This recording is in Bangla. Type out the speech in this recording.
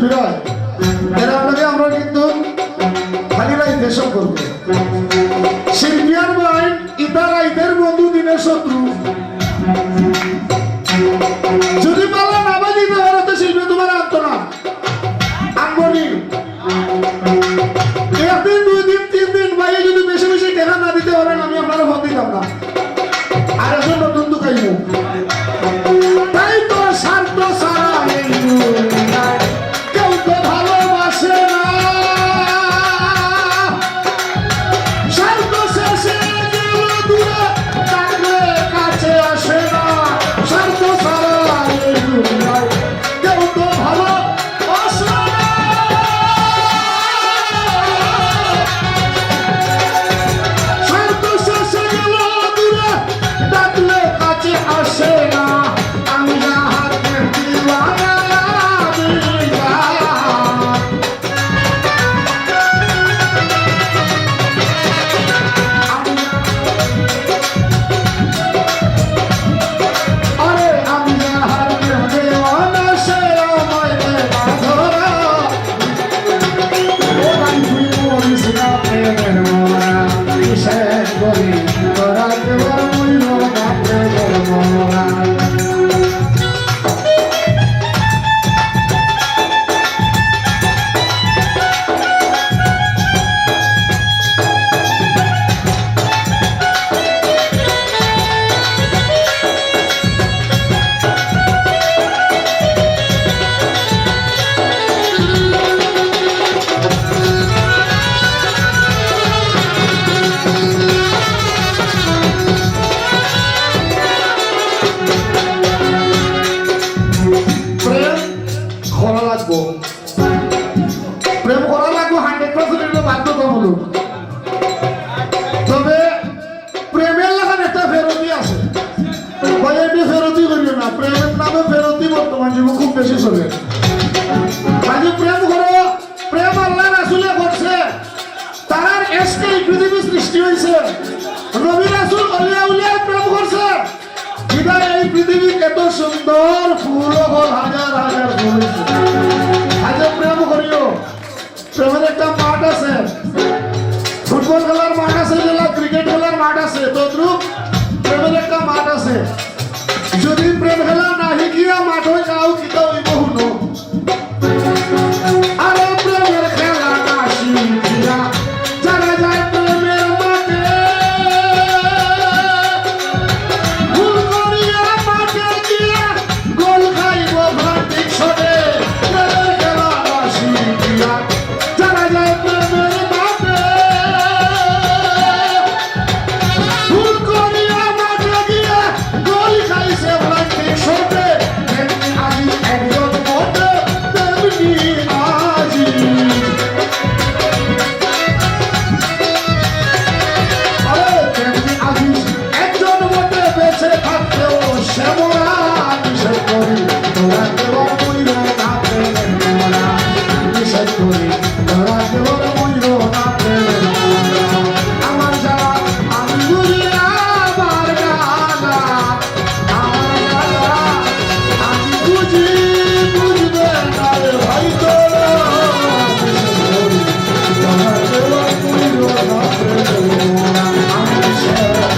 শিল্পীরা এরা লাগে আমরা কিন্তু খালি রাইতে সব করবো শিল্পী আর ভাই ইতা রাইতের বন্ধু দিনের শত্রু যদি পালা না বাজিতে পারো তো শিল্পী তোমার আনতো না আঙ্গনি একদিন 2 দিন 3 দিন ভাই যদি বেশি বেশি টাকা না দিতে পারেন আমি আপনারা ভোট দিতাম না আর এখন নতুন দোকাইব তাই তো শান্ত সারা কেউ তো ভালোবাসে না শান্ত শেষে গেল দূরে ডাকলে কাছে আসে না শান্ত সারা কেউ তো ভালোবাসে না শান্ত শেষে গেল দূরে ডাকলে কাছে আসে না আমি হাতে দিওয়ানা আরে আমি হাতে দিওয়ানা সে আমায় বাঁধরা ও নাই তুই বলিস না প্রেমের মোরা কিসের বলি তোরা কেবল মইল না প্রেমের মোরা প্রেম করা লাগবো 100% বাধ্যতামূলক তবে প্রেমের লাগান একটা ফেরতি আছে এটি ফেরতি করিও না প্রেমের নামে ফেরতি বর্তমান যুগে খুব বেশি চলে আজ প্রেম করো প্রেম আল্লাহ রাসূলে করছে তার এসকে পৃথিবী সৃষ্টি হয়েছে নবী রাসূল আউলিয়া উলিয়া প্রেম করছে বিদায় এই পৃথিবী এত সুন্দর ফুল ফল হাজার হাজার ফুল আজ প্রেম করিও প্রেমের একটা মাঠ আছে ফুটবল খেলার মাঠ আছে ক্রিকেট খেলার মাঠ আছে তদ্রুপ প্রেমের একটা মাঠ আছে যদি প্রেম খেলা না শিখিয়া মাঠ হয়ে যাও কিতা হইব শুনো আরে প্রেমের খেলা না শিখিয়া যারা যায় প্রেমের মাঠে ভুল করিয়া মাঠে গিয়া গোল খাইব ভাটিক শটে প্রেমের খেলা না শিখিয়া যারা যায় প্রেমের মাঠে ভুল করিয়া মাঠে গিয়া গোল খাইছে ভাটিক শটে তেমনি আজি একজন মতে তেমনি আজি আরে তেমনি আজি একজন মতে বেঁচে থাকতেও সে মোরা নিষেধ করি তোরা কেবল মইল না প্রেমের মোরা নিষেধ করি তোরা কেবল মইল না প্রেমের মোরা আমার যারা আমি বুঝি আমার গানা আমার যারা আমি বুঝি বুঝবে না রে ভাই তোরা নিষেধ করি তোরা কেবল মইল না প্রেমের মোরা আমি নিষেধ